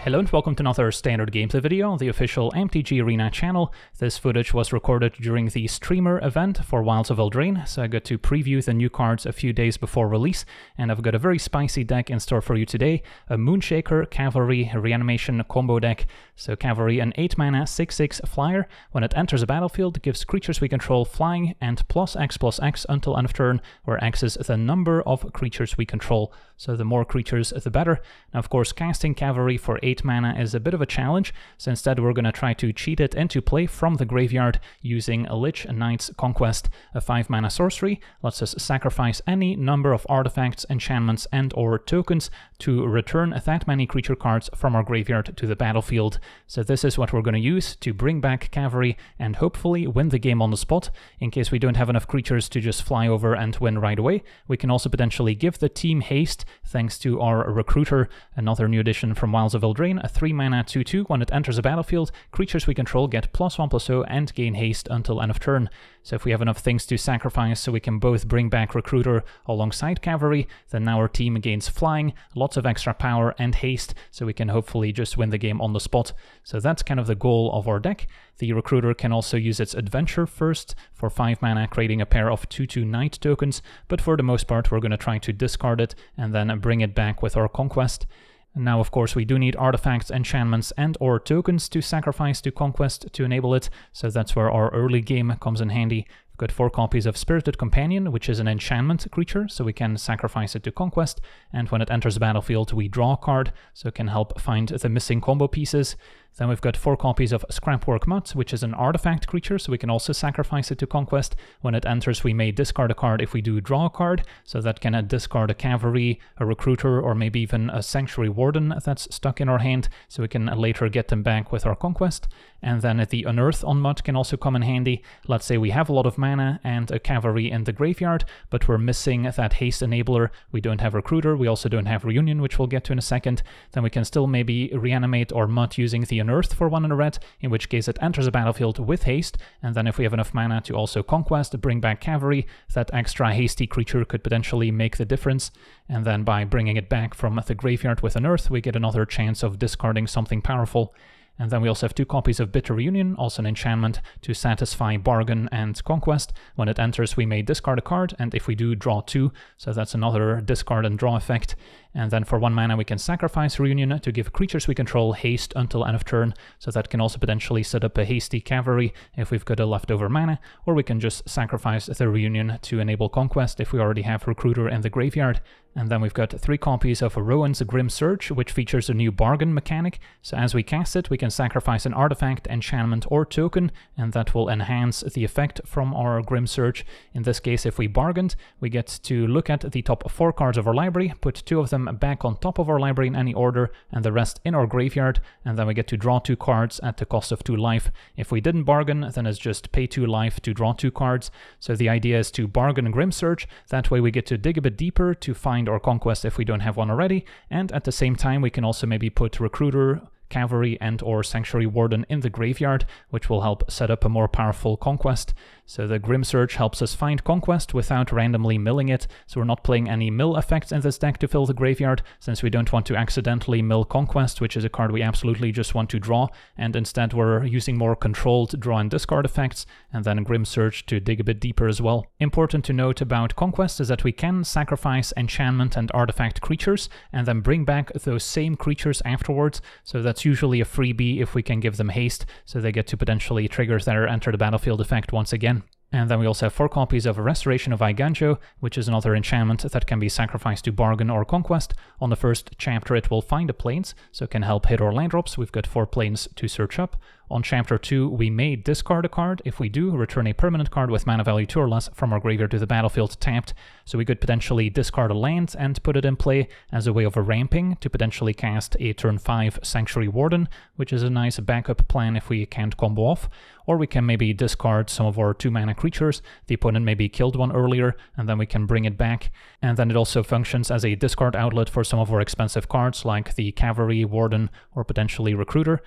Hello and welcome to another standard gameplay video on the official MTG Arena channel. This footage was recorded during the streamer event for Wilds of Eldraine, so I got to preview the new cards a few days before release, and I've got a very spicy deck in store for you today, a Moonshaker Cavalry reanimation combo deck. So Cavalry, an 8 mana 6/6 flyer. When it enters a battlefield, it gives creatures we control flying and +X/+X until end of turn, where X is the number of creatures we control. So the more creatures, the better. Now, of course, casting Cavalry for 8 mana is a bit of a challenge, so instead we're going to try to cheat it into play from the graveyard using a Lich-Knights Conquest, a 5 mana sorcery. Lets us sacrifice any number of artifacts, enchantments, and or tokens to return that many creature cards from our graveyard to the battlefield. So this is what we're going to use to bring back Cavalry and hopefully win the game on the spot. In case we don't have enough creatures to just fly over and win right away, we can also potentially give the team haste thanks to our Recruiter, another new addition from Wilds of Eldraine, a 3 mana 2/2. When it enters a battlefield, creatures we control get +1/+0 and gain haste until end of turn. So if we have enough things to sacrifice so we can both bring back Recruiter alongside Cavalry, then now our team gains flying, lots of extra power and haste, so we can hopefully just win the game on the spot. So that's kind of the goal of our deck. The Recruiter can also use its Adventure first for 5 mana, creating a pair of 2/2 Knight tokens, but for the most part we're going to try to discard it and then bring it back with our Conquest. Now, of course, we do need artifacts, enchantments, and or tokens to sacrifice to Conquest to enable it, so that's where our early game comes in handy. We've got 4 copies of Spirited Companion, which is an enchantment creature, so we can sacrifice it to Conquest, and when it enters the battlefield we draw a card, so it can help find the missing combo pieces. Then we've got 4 copies of Scrapwork Mutt, which is an artifact creature, so we can also sacrifice it to Conquest. When it enters, we may discard a card if we do draw a card, so that can discard a Cavalry, a Recruiter, or maybe even a Sanctuary Warden that's stuck in our hand, so we can later get them back with our Conquest. And then the Unearth on Mutt can also come in handy. Let's say we have a lot of mana and a Cavalry in the graveyard, but we're missing that haste enabler. We don't have Recruiter, we also don't have Reunion, which we'll get to in a second. Then we can still maybe reanimate or Mutt using the Unearth for 1 in a red, in which case it enters a battlefield with haste, and then if we have enough mana to also Conquest, bring back Cavalry, that extra hasty creature could potentially make the difference, and then by bringing it back from the graveyard with Unearth, we get another chance of discarding something powerful. And then we also have 2 copies of Bitter Reunion, also an enchantment to satisfy Bargain and Conquest. When it enters, we may discard a card, and if we do, draw 2, so that's another discard and draw effect. And then for 1 mana, we can sacrifice Reunion to give creatures we control haste until end of turn, so that can also potentially set up a hasty Cavalry if we've got a leftover mana, or we can just sacrifice the Reunion to enable Conquest if we already have Recruiter in the graveyard. And then we've got 3 copies of Rowan's Grim Surge, which features a new bargain mechanic, so as we cast it, we can sacrifice an artifact, enchantment, or token, and that will enhance the effect from our Grim Surge. In this case, if we bargained, we get to look at the top 4 cards of our library, put 2 of them back on top of our library in any order, and the rest in our graveyard, and then we get to draw 2 cards at the cost of 2 life. If we didn't bargain, then it's just pay 2 life to draw 2 cards. So the idea is to bargain Grim Surge, that way we get to dig a bit deeper to find our Conquest if we don't have one already, and at the same time we can also maybe put Recruiter, Cavalry, and or Sanctuary Warden in the graveyard, which will help set up a more powerful Conquest. So the Grim Surge helps us find Conquest without randomly milling it, so we're not playing any mill effects in this deck to fill the graveyard, since we don't want to accidentally mill Conquest, which is a card we absolutely just want to draw, and instead we're using more controlled draw and discard effects, and then Grim Surge to dig a bit deeper as well. Important to note about Conquest is that we can sacrifice enchantment and artifact creatures, and then bring back those same creatures afterwards, so that's usually a freebie if we can give them haste, so they get to potentially trigger their enter the battlefield effect once again. And then we also have 4 copies of Restoration of Iganjo, which is another enchantment that can be sacrificed to Bargain or Conquest. On the first chapter it will find the plains, so it can help hit our land drops. We've got 4 plains to search up. On chapter 2, we may discard a card. If we do, return a permanent card with mana value 2 or less from our graveyard to the battlefield tapped. So we could potentially discard a land and put it in play as a way of ramping to potentially cast a turn 5 Sanctuary Warden, which is a nice backup plan if we can't combo off. Or we can maybe discard some of our 2 mana creatures. The opponent maybe killed one earlier, and then we can bring it back. And then it also functions as a discard outlet for some of our expensive cards, like the Cavalry, Warden, or potentially Recruiter.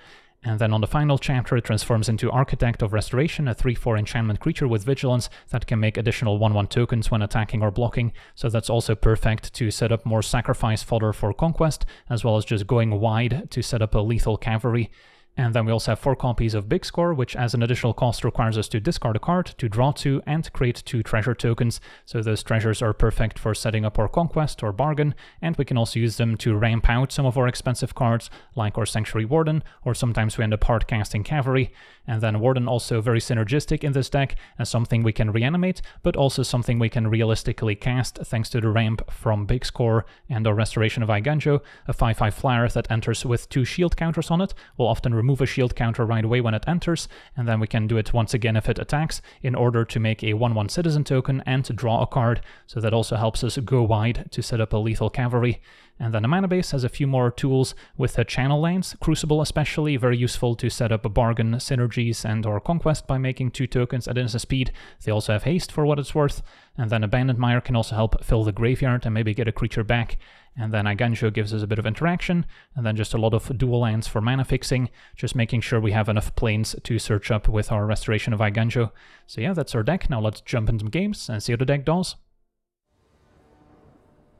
And then on the final chapter, it transforms into Architect of Restoration, a 3/4 enchantment creature with Vigilance that can make additional 1/1 tokens when attacking or blocking, so that's also perfect to set up more sacrifice fodder for Conquest, as well as just going wide to set up a lethal cavalry. And then we also have 4 copies of Big Score, which as an additional cost requires us to discard a card, to draw 2, and create 2 treasure tokens. So those treasures are perfect for setting up our Conquest or Bargain, and we can also use them to ramp out some of our expensive cards, like our Sanctuary Warden, or sometimes we end up hard casting Cavalry. And then Warden also very synergistic in this deck, as something we can reanimate, but also something we can realistically cast thanks to the ramp from Big Score and our Restoration of Aiganjo, a 5/5 flyer that enters with 2 shield counters on it. We'll often remove a shield counter right away when it enters, and then we can do it once again if it attacks, in order to make a 1/1 citizen token and to draw a card, so that also helps us go wide to set up a lethal cavalry. And then the mana base has a few more tools with the channel lanes, Crucible especially, very useful to set up a Bargain, synergies, and or Conquest by making 2 tokens at instant speed. They also have haste for what it's worth, and then Abandoned Mire can also help fill the graveyard and maybe get a creature back. And then Aiganjo gives us a bit of interaction, and then just a lot of dual lands for mana fixing, just making sure we have enough planes to search up with our Restoration of Aiganjo. So yeah, that's our deck. Now let's jump into some games and see how the deck does.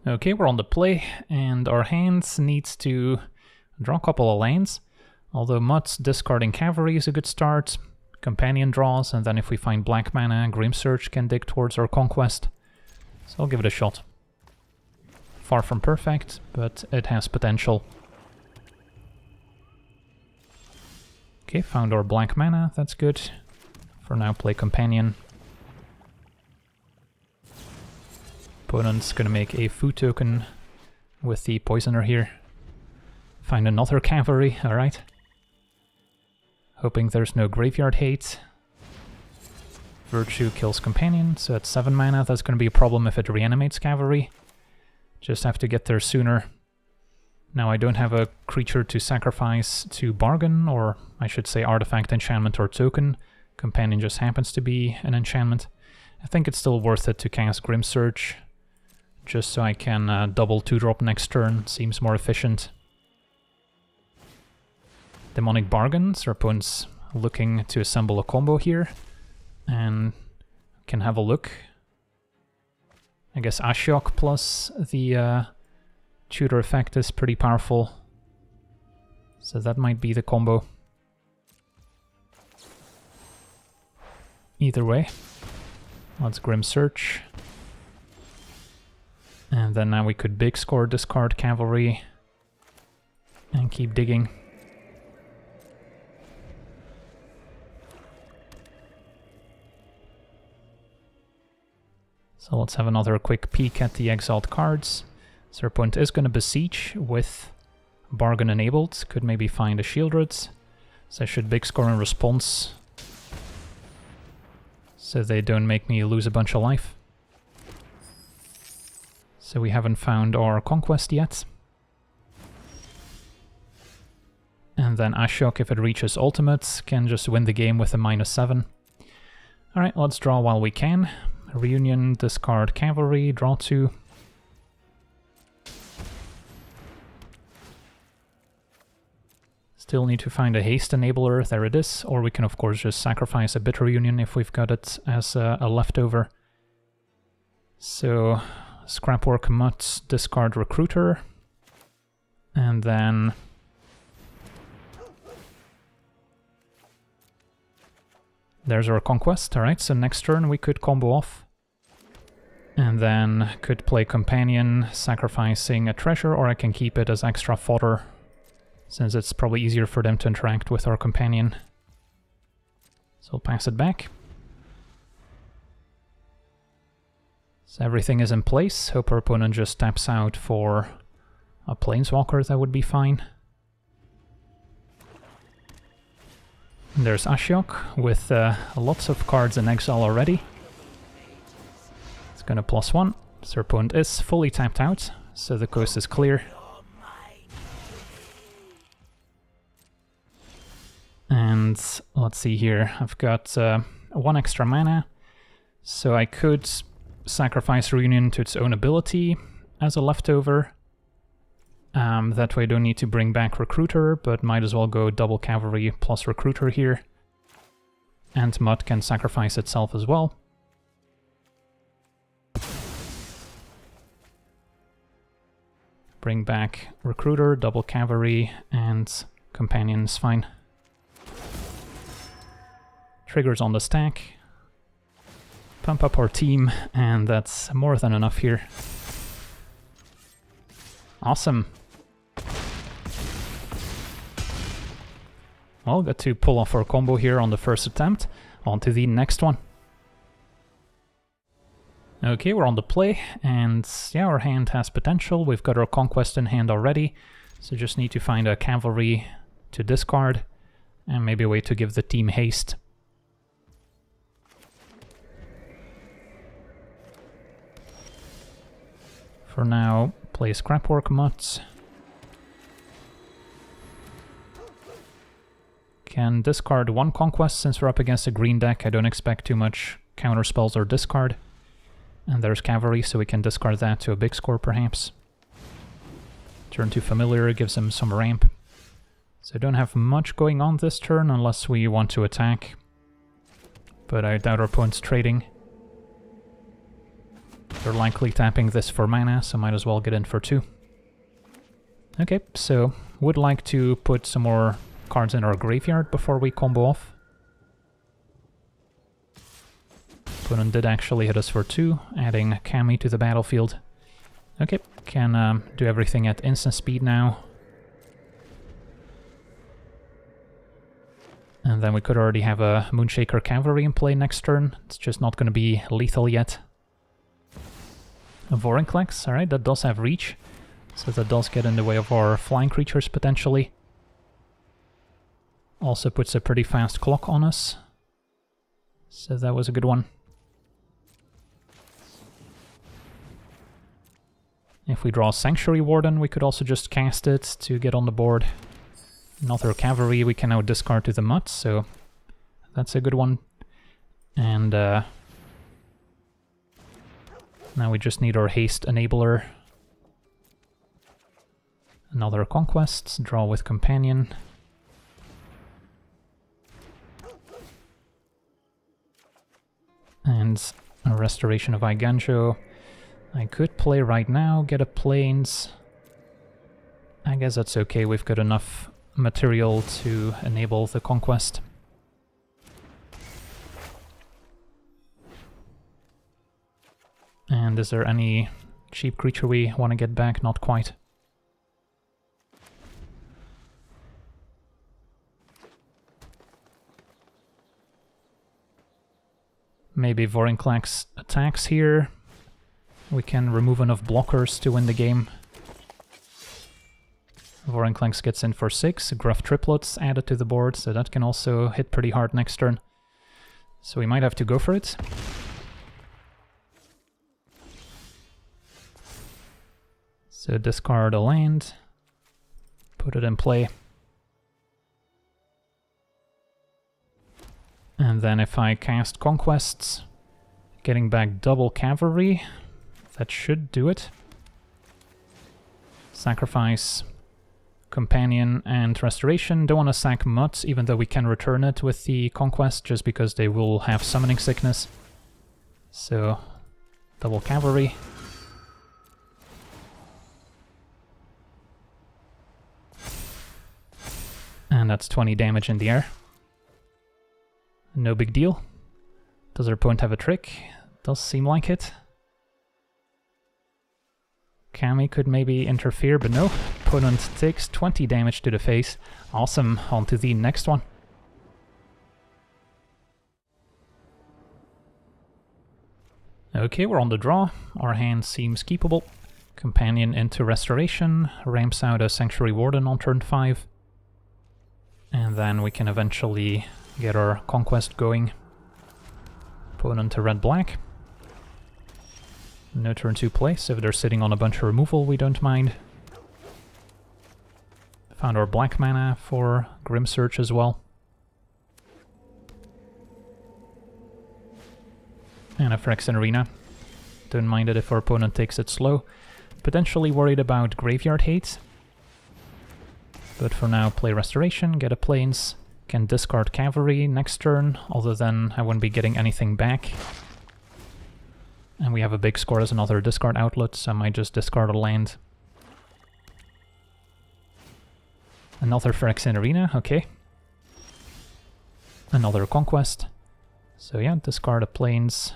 Okay, we're on the play, and our hands needs to draw a couple of lanes. Although Mutt's discarding Cavalry is a good start, Companion draws, and then if we find black mana, Grim Search can dig towards our Conquest. So I'll give it a shot. Far from perfect, but it has potential. Okay, found our black mana, that's good. For now, play Companion. Opponent's gonna make a food token with the Poisoner here. Find another Cavalry, alright. Hoping there's no graveyard hate. Virtue kills Companion, so at 7 mana that's gonna be a problem if it reanimates Cavalry. Just have to get there sooner. Now I don't have a creature to sacrifice to Bargain, or I should say artifact, enchantment, or token. Companion just happens to be an enchantment. I think it's still worth it to cast Grim Search, just so I can double 2-drop next turn, seems more efficient. Demonic Bargains, our opponent's looking to assemble a combo here, and can have a look. I guess Ashiok plus the tutor effect is pretty powerful, so that might be the combo. Either way, let's Grim Search. And then now we could Big Score, discard Cavalry, and keep digging. So let's have another quick peek at the exiled cards. So our opponent is going to Besiege with Bargain enabled, could maybe find a Shieldred. So I should Big Score in response, so they don't make me lose a bunch of life. So we haven't found our Conquest yet. And then Ashiok, if it reaches ultimate, can just win the game with a -7. Alright, let's draw while we can. Reunion, discard Cavalry, draw 2. Still need to find a haste enabler, there it is, or we can of course just sacrifice a Bitter Reunion if we've got it as a leftover. So, Scrapwork Mutt, discard Recruiter, and then there's our Conquest. Alright, so next turn we could combo off. And then could play Companion, sacrificing a treasure, or I can keep it as extra fodder, since it's probably easier for them to interact with our Companion. So I'll pass it back. So everything is in place. Hope our opponent just taps out for a Planeswalker, that would be fine. There's Ashiok with lots of cards in exile already. It's gonna +1. So our opponent is fully tapped out, so the coast is clear. And let's see here, I've got 1 extra mana, so I could sacrifice Reunion to its own ability as a leftover. That way I don't need to bring back Recruiter, but might as well go double Cavalry plus Recruiter here. And Mud can sacrifice itself as well. Bring back Recruiter, double Cavalry, and Companion's fine. Triggers on the stack. Pump up our team, and that's more than enough here. Awesome. Well, got to pull off our combo here on the first attempt. On to the next one. Okay, we're on the play, and yeah, our hand has potential. We've got our Conquest in hand already, so just need to find a Cavalry to discard, and maybe a way to give the team haste. For now, play Scrapwork Mutts. Can discard one Conquest since we're up against a green deck. I don't expect too much counter spells or discard. And there's Cavalry, so we can discard that to a big score perhaps. Turn 2 Familiar gives him some ramp. So I don't have much going on this turn unless we want to attack. But I doubt our opponent's trading. They're likely tapping this for mana, so might as well get in for 2. Okay, so would like to put some more cards in our graveyard before we combo off. Opponent did actually hit us for 2, adding Kami to the battlefield. Okay, can do everything at instant speed now. And then we could already have a Moonshaker Cavalry in play next turn. It's just not going to be lethal yet. A Vorinclex, alright, that does have reach. So that does get in the way of our flying creatures potentially. Also puts a pretty fast clock on us. So that was a good one. If we draw Sanctuary Warden, we could also just cast it to get on the board. Another Cavalry we can now discard to the Mutt, so that's a good one. And now we just need our Haste Enabler. Another Conquest, draw with Companion. And a Restoration of Eiganjo. I could play right now, get a Plains. I guess that's okay, we've got enough material to enable the Conquest. And is there any cheap creature we want to get back? Not quite. Maybe Vorinclex attacks here. We can remove enough blockers to win the game. Vorinclex gets in for 6, Gruff Triplets added to the board, so that can also hit pretty hard next turn. So we might have to go for it. So discard a land, put it in play. And then if I cast Conquests, getting back double Cavalry, that should do it. Sacrifice, Companion, and Restoration. Don't want to sack Mutt, even though we can return it with the Conquest, just because they will have Summoning Sickness. So, double Cavalry. And that's 20 damage in the air. No big deal. Does our opponent have a trick? Does seem like it. Kami could maybe interfere, but no. Opponent takes 20 damage to the face. Awesome, on to the next one. Okay, we're on the draw. Our hand seems keepable. Companion into Restoration, ramps out a Sanctuary Warden on turn 5. And then we can eventually get our Conquest going. Opponent to red-black. No turn 2 place. If they're sitting on a bunch of removal, we don't mind. Found our black mana for Grim Search as well. And a Phyrexian Arena. Don't mind it if our opponent takes it slow. Potentially worried about Graveyard Hate. But for now, play Restoration, get a Plains, can discard Cavalry next turn, although then I wouldn't be getting anything back. And we have a big score as another discard outlet, so I might just discard a land. Another Phyrexian Arena, okay. Another Conquest. So yeah, discard a Plains.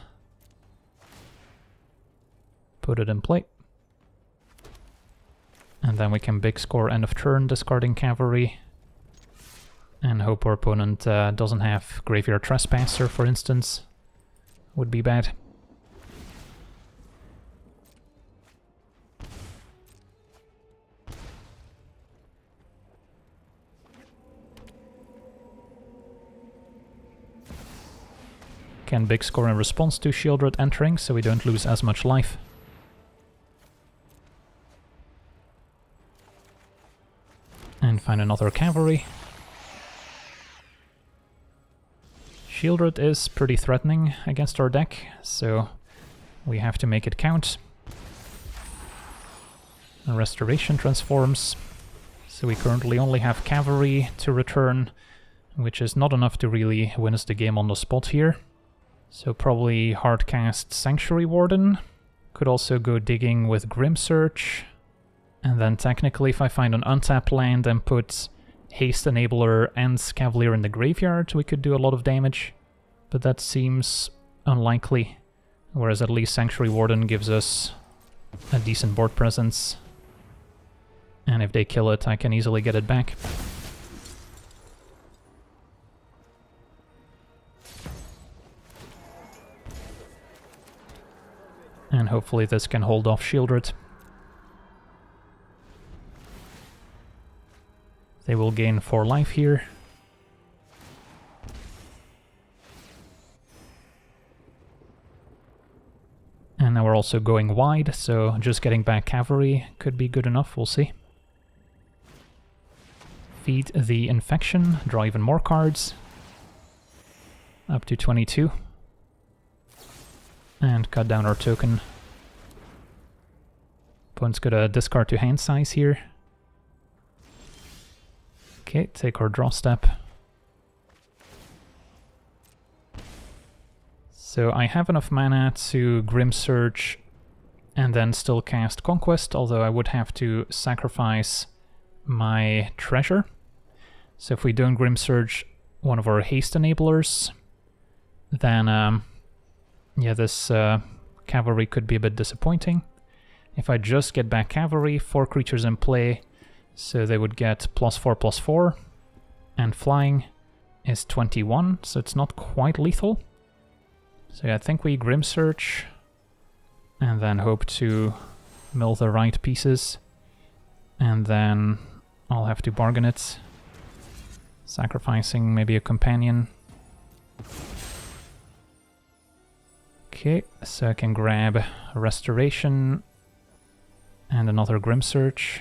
Put it in play. And then we can big score end of turn, discarding Cavalry. And hope our opponent doesn't have Graveyard Trespasser, for instance. Would be bad. Can big score in response to Shieldred entering, so we don't lose as much life. And find another Cavalry. Shieldred is pretty threatening against our deck, so we have to make it count. A Restoration transforms, so we currently only have Cavalry to return, which is not enough to really win us the game on the spot here. So probably hardcast Sanctuary Warden. Could also go digging with Grim Search. And then technically if I find an untapped land and put Haste Enabler and Cavalier in the graveyard, we could do a lot of damage. But that seems unlikely. Whereas at least Sanctuary Warden gives us a decent board presence. And if they kill it, I can easily get it back. And hopefully this can hold off Shieldred. They will gain 4 life here. And now we're also going wide, so just getting back Cavalry could be good enough, we'll see. Feed the Infection, draw even more cards. Up to 22. And cut down our token. Opponent's got a discard to hand size here. Okay, take our draw step. So I have enough mana to Grim Search and then still cast Conquest, although I would have to sacrifice my treasure. So if we don't Grim Search one of our Haste Enablers, then yeah, this Cavalry could be a bit disappointing. If I just get back Cavalry, 4 creatures in play, so they would get +4/+4, and flying is 21, so it's not quite lethal. So yeah, I think we Grim Search, and then hope to mill the right pieces, and then I'll have to bargain it, sacrificing maybe a companion. Okay, so I can grab a Restoration and another Grim Search.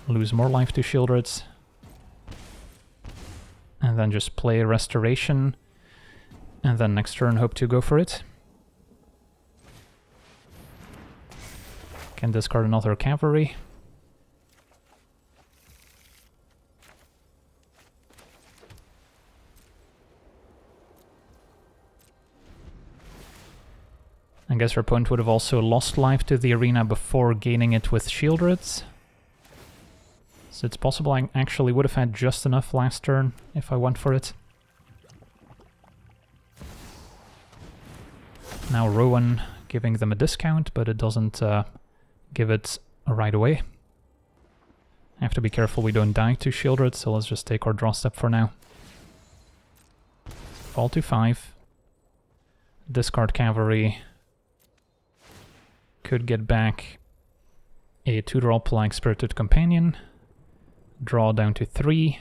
Lose more life to Shieldreds. And then just play Restoration. And then next turn hope to go for it. Can discard another Cavalry. I guess our opponent would have also lost life to the arena before gaining it with Shieldreds. So it's possible I actually would have had just enough last turn if I went for it. Now Rowan giving them a discount, but it doesn't give it right away. I have to be careful we don't die to Shieldred, so let's just take our draw step for now. Fall to 5. Discard Cavalry. Could get back a 2-drop like Spirited Companion. Draw down to 3.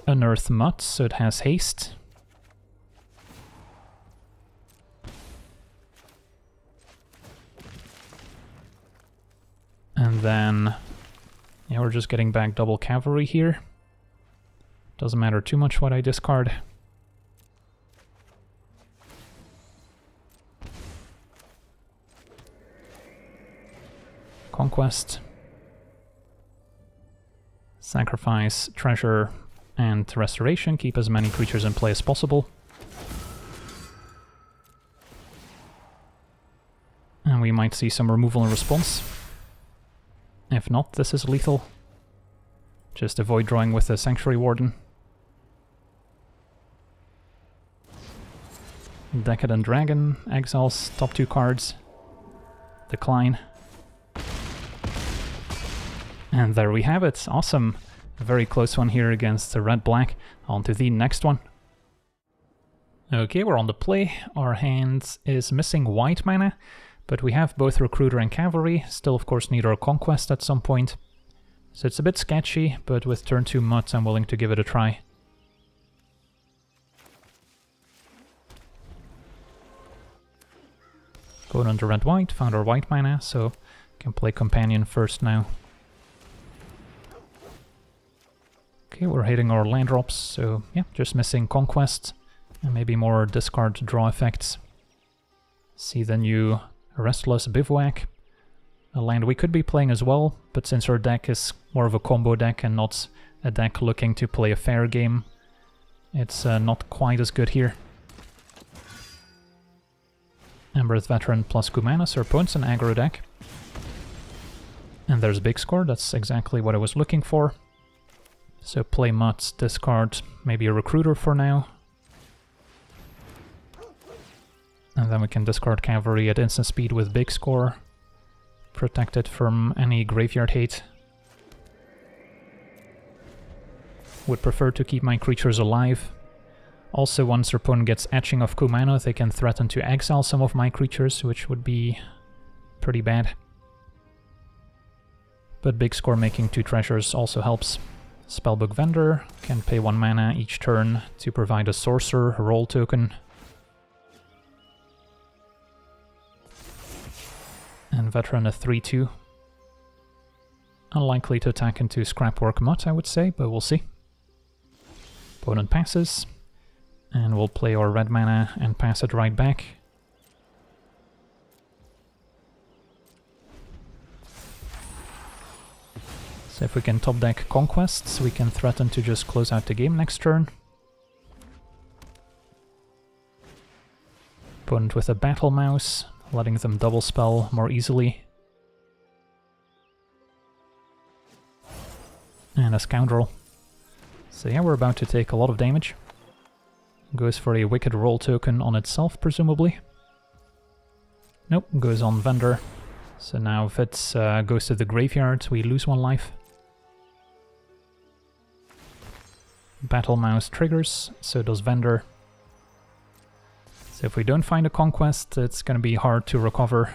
Unearth Mutt, so it has haste. And then, yeah, we're just getting back double Cavalry here. Doesn't matter too much what I discard. Conquest. Sacrifice Treasure and Restoration, keep as many creatures in play as possible. And we might see some removal in response. If not, this is lethal. Just avoid drawing with the Sanctuary Warden. Decadent Dragon, exiles, top 2 cards. Decline. And there we have it, awesome. A very close one here against the red-black. On to the next one. Okay, we're on the play. Our hand is missing white mana, but we have both Recruiter and Cavalry. Still, of course, need our Conquest at some point. So it's a bit sketchy, but with turn 2 Mutt, I'm willing to give it a try. Going under red-white, found our white mana, so can play Companion first now. Okay, we're hitting our land drops, so yeah, just missing Conquest, and maybe more discard draw effects. See the new Restless Bivouac, a land we could be playing as well, but since our deck is more of a combo deck and not a deck looking to play a fair game, it's not quite as good here. Embereth Veteran plus Kumana, so our opponent's an aggro deck. And there's Big Score, that's exactly what I was looking for. So play Mutt, discard maybe a Recruiter for now. And then we can discard Cavalry at instant speed with Big Score. Protected from any graveyard hate. Would prefer to keep my creatures alive. Also, once their opponent gets Etching of Kumano, they can threaten to exile some of my creatures, which would be pretty bad. But Big Score making 2 treasures also helps. Spellbook Vendor can pay 1 mana each turn to provide a Sorcerer roll token. And Veteran a 3/2. Unlikely to attack into Scrapwork Mutt, I would say, but we'll see. Opponent passes. And we'll play our red mana and pass it right back. So if we can top deck Conquests, we can threaten to just close out the game next turn. Opponent with a Battle Mouse, letting them double spell more easily. And a Scoundrel. So yeah, we're about to take a lot of damage. Goes for a Wicked Roll token on itself, presumably. Nope, goes on Vendor. So now if it goes to the graveyard, we lose 1 life. Battle Mouse triggers, so does Vendor. So if we don't find a Conquest, it's gonna be hard to recover.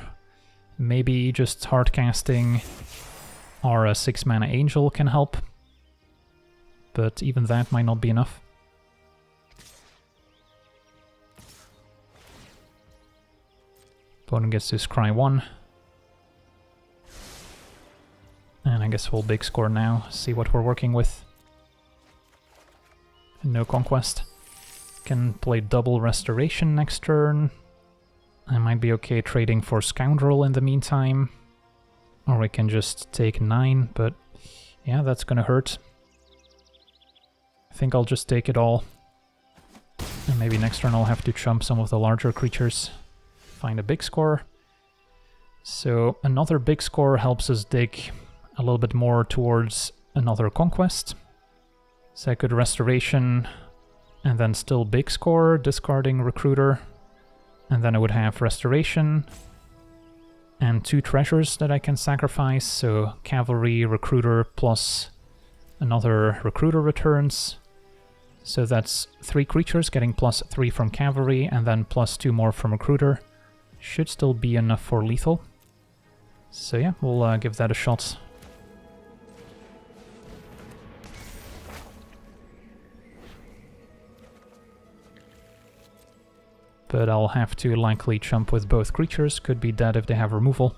Maybe just hard casting our 6 mana Angel can help. But even that might not be enough. Opponent gets to scry 1. And I guess we'll Big Score now, see what we're working with. No Conquest. Can play double Restoration next turn. I might be okay trading for Scoundrel in the meantime. Or we can just take 9, but yeah, that's gonna hurt. I think I'll just take it all. And maybe next turn I'll have to chump some of the larger creatures. Find a Big Score. So another Big Score helps us dig a little bit more towards another Conquest. So I could Restoration and then still Big Score, discarding Recruiter. And then I would have Restoration and 2 treasures that I can sacrifice. So Cavalry, Recruiter plus another Recruiter returns. So that's 3 creatures getting +3 from Cavalry and then +2 more from Recruiter. Should still be enough for lethal. So yeah, we'll give that a shot. But I'll have to likely chump with both creatures, could be dead if they have removal.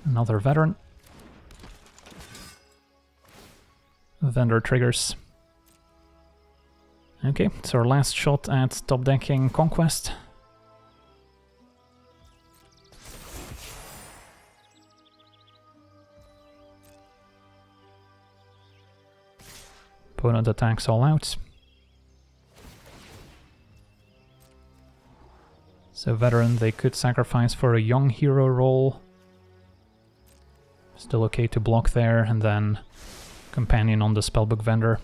Another Veteran. Vendor triggers. Okay, it's our last shot at top decking Conquest. Opponent attacks all out. So veteran, they could sacrifice for a young hero roll. Still okay to block there, and then companion on the spellbook vendor.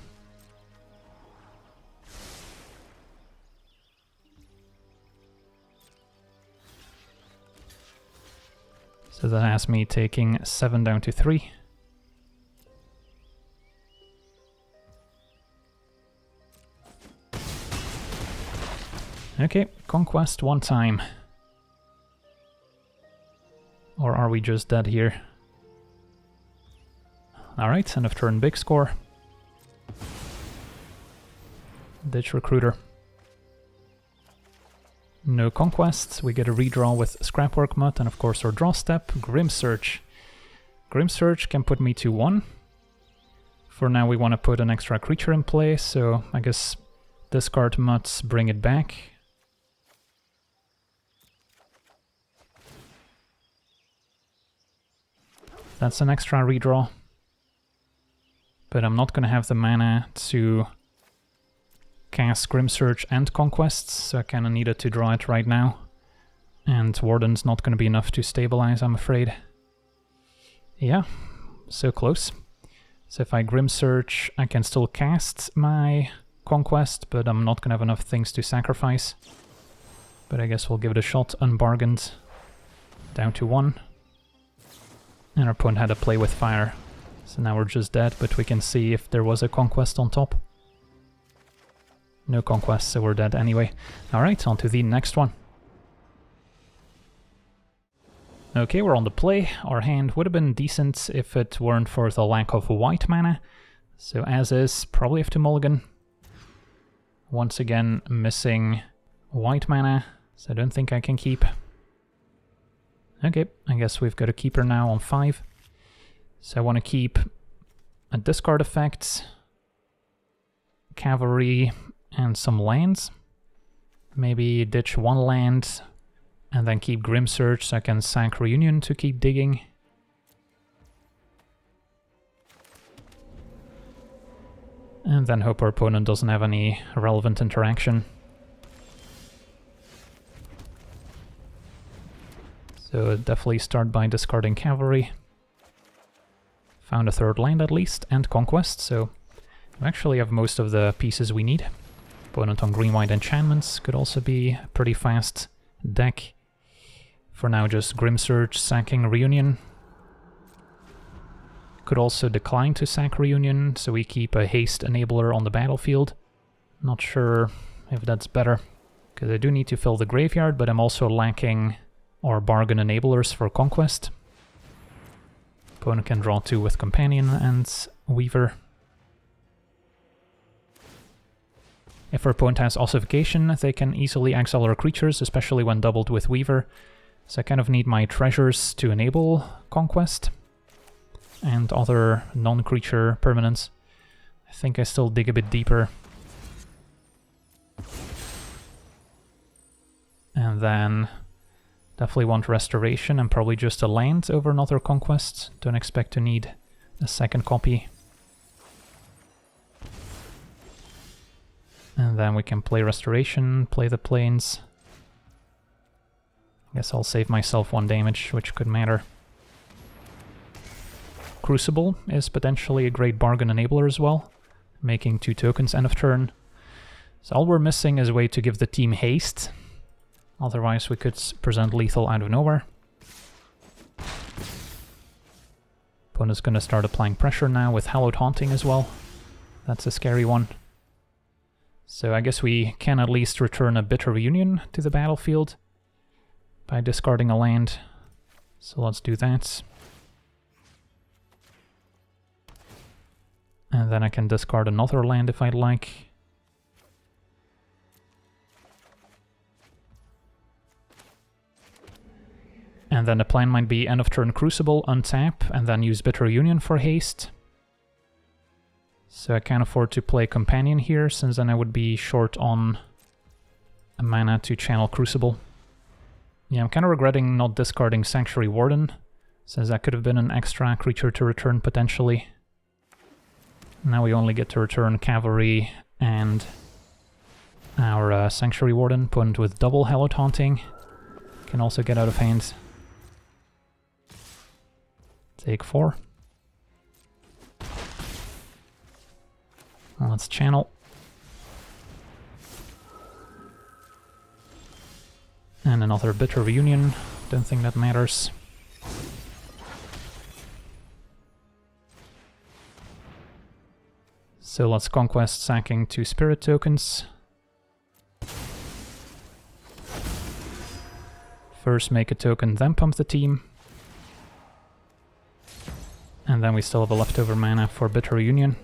So that has me taking 7 down to 3. Okay, conquest one time. Or are we just dead here? Alright, end of turn, big score. Ditch recruiter. No conquests, we get a redraw with Scrapwork Mutt, and of course our draw step, Grim Search. Grim Search can put me to 1. For now we want to put an extra creature in play, so I guess discard Mutts, bring it back. That's an extra redraw. But I'm not going to have the mana to cast Grim Search and Conquests, so I kind of needed to draw it right now. And Warden's not going to be enough to stabilize, I'm afraid. Yeah, so close. So if I Grim Search, I can still cast my Conquest, but I'm not going to have enough things to sacrifice. But I guess we'll give it a shot, unbargained. Down to 1. And our opponent had to play with fire. So now we're just dead, but we can see if there was a Conquest on top. No conquest, so we're dead anyway. Alright, on to the next one. Okay, we're on the play. Our hand would have been decent if it weren't for the lack of white mana. So as is, probably have to mulligan. Once again, missing white mana, so I don't think I can keep. Okay, I guess we've got a keeper now on 5. So I want to keep a discard effect, cavalry, and some lands. Maybe ditch 1 land and then keep Grim Search so I can sack Reunion to keep digging. And then hope our opponent doesn't have any relevant interaction. So definitely start by discarding cavalry. Found a 3rd land at least, and conquest, so we actually have most of the pieces we need. Opponent on green-white enchantments could also be a pretty fast deck. For now, just Grim Search, sacking Reunion. Could also decline to sack Reunion, so we keep a haste enabler on the battlefield. Not sure if that's better, because I do need to fill the graveyard, but I'm also lacking our bargain enablers for conquest. Opponent can draw 2 with Companion and Weaver. If our opponent has Ossification, they can easily exile our creatures, especially when doubled with Weaver. So I kind of need my treasures to enable Conquest and other non-creature permanents. I think I still dig a bit deeper. And then definitely want Restoration and probably just a land over another Conquest. Don't expect to need a second copy. And then we can play Restoration, play the Plains. Guess I'll save myself 1 damage, which could matter. Crucible is potentially a great bargain enabler as well, making 2 tokens end of turn. So all we're missing is a way to give the team haste. Otherwise we could present lethal out of nowhere. Opponent's gonna start applying pressure now with Hallowed Haunting as well. That's a scary one. So I guess we can at least return a Bitter Reunion to the battlefield by discarding a land. So let's do that. And then I can discard another land if I'd like. And then the plan might be end of turn Crucible, untap, and then use Bitter Reunion for haste. So I can't afford to play Companion here, since then I would be short on a mana to channel Crucible. Yeah, I'm kind of regretting not discarding Sanctuary Warden, since that could have been an extra creature to return potentially. Now we only get to return Cavalry and our Sanctuary Warden. Opponent with double Hello Taunting can also get out of hand. Take 4. Well, let's channel. And another Bitter Reunion. Don't think that matters. So let's Conquest, sacking 2 Spirit tokens. First make a token, then pump the team. And then we still have a leftover mana for Bitter Reunion.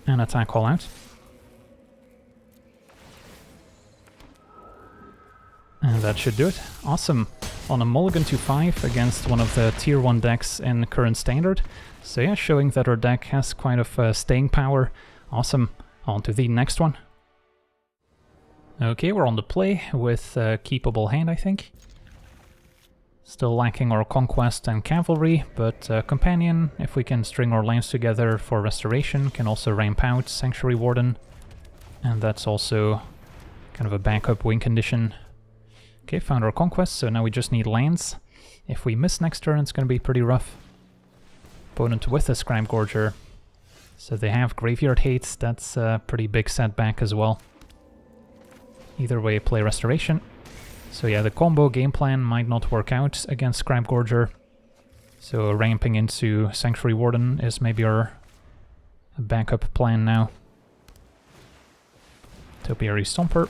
And attack all out. And that should do it. Awesome. On a mulligan to 5 against one of the tier 1 decks in current standard. So yeah, showing that our deck has quite of staying power. Awesome. On to the next one. Okay, we're on the play with a keepable hand, I think. Still lacking our Conquest and Cavalry, but Companion, if we can string our lands together for Restoration, can also ramp out Sanctuary Warden. And that's also kind of a backup win condition. Okay, found our Conquest, so now we just need lands. If we miss next turn, it's going to be pretty rough. Opponent with a Scram Gorger. So they have Graveyard Hate, that's a pretty big setback as well. Either way, play Restoration. So yeah, the combo game plan might not work out against Scram Gorger. So ramping into Sanctuary Warden is maybe our backup plan now. Topiary Stomper.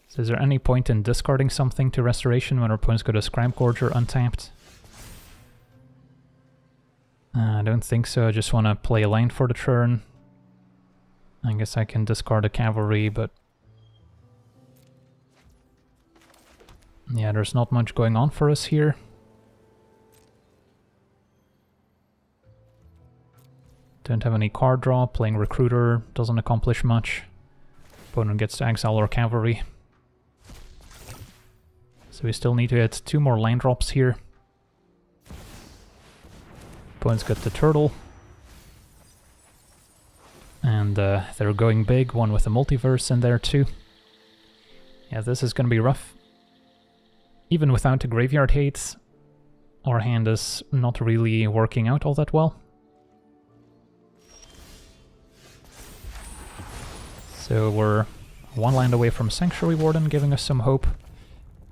So is there any point in discarding something to Restoration when our opponent's got a Scram Gorger untapped? I don't think so, I just want to play a land for the turn. I guess I can discard a Cavalry, but... yeah, there's not much going on for us here. Don't have any card draw, playing Recruiter doesn't accomplish much. Opponent gets to exile our Cavalry. So we still need to hit 2 more land drops here. Opponent's got the Turtle. And they're going big, one with a Multiverse in there too. Yeah, this is gonna be rough. Even without the Graveyard Hate, our hand is not really working out all that well. So we're 1 land away from Sanctuary Warden, giving us some hope.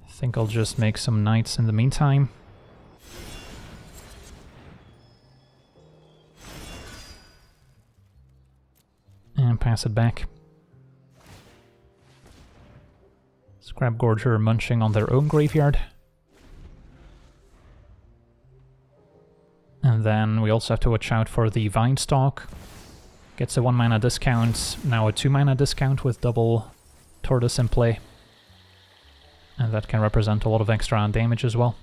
I think I'll just make some Knights in the meantime. And pass it back. Scrap Gorger munching on their own graveyard. And then we also have to watch out for the Vine Stalk. Gets a 1 mana discount, now a 2 mana discount with double Tortoise in play. And that can represent a lot of extra damage as well.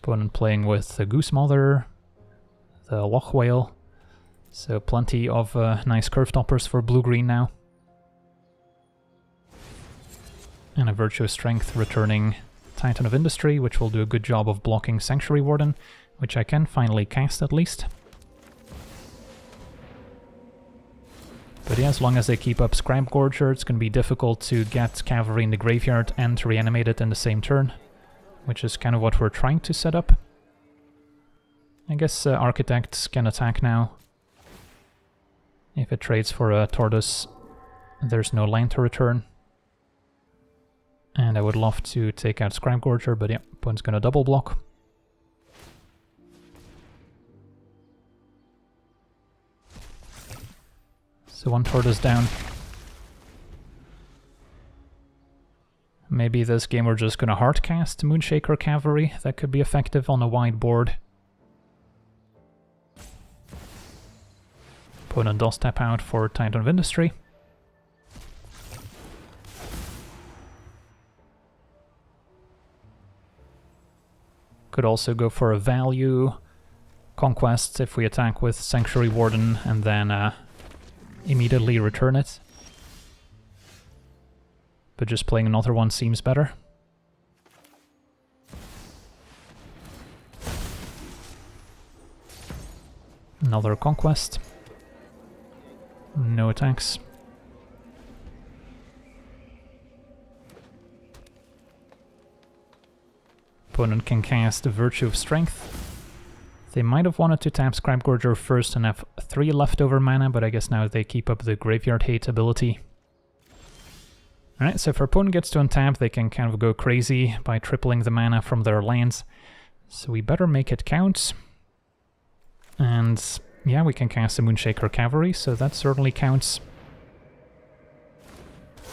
Opponent playing with the Goose Mother, the Loch Whale. So plenty of nice curve toppers for blue-green now. And a Virtuous Strength returning Titan of Industry, which will do a good job of blocking Sanctuary Warden, which I can finally cast at least. But yeah, as long as they keep up Scram Gorger, it's going to be difficult to get Cavalry in the graveyard and to reanimate it in the same turn, which is kind of what we're trying to set up. I guess Architects can attack now. If it trades for a Tortoise, there's no land to return. And I would love to take out Scram Gorger, but yeah, opponent's gonna double block. So 1 Tortoise down. Maybe this game we're just gonna hardcast Moonshaker Cavalry, that could be effective on a wide board. Opponent does tap out for Titan of Industry. Could also go for a value Conquest if we attack with Sanctuary Warden and then immediately return it. But just playing another one seems better. Another Conquest. No attacks. Opponent can cast Virtue of Strength. They might have wanted to tap Scrapgorger first and have 3 leftover mana, but I guess now they keep up the Graveyard Hate ability. Alright, so if our opponent gets to untap, they can kind of go crazy by tripling the mana from their lands. So we better make it count. And yeah, we can cast a Moonshaker Cavalry, so that certainly counts.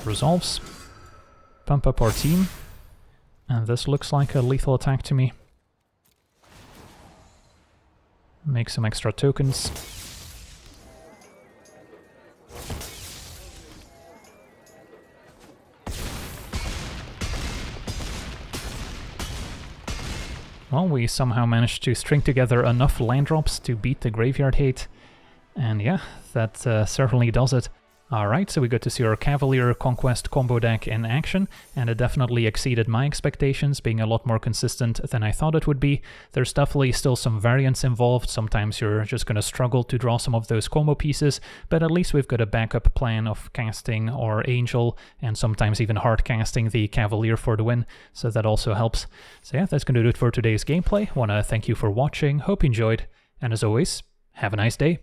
Resolves. Pump up our team. And this looks like a lethal attack to me. Make some extra tokens. Well, we somehow managed to string together enough land drops to beat the Graveyard Hate. And yeah, that certainly does it. Alright, so we got to see our Cavalier Conquest combo deck in action, and it definitely exceeded my expectations, being a lot more consistent than I thought it would be. There's definitely still some variance involved. Sometimes you're just going to struggle to draw some of those combo pieces, but at least we've got a backup plan of casting our Angel, and sometimes even hard casting the Cavalier for the win, so that also helps. So yeah, that's going to do it for today's gameplay. Want to thank you for watching, hope you enjoyed, and as always, have a nice day.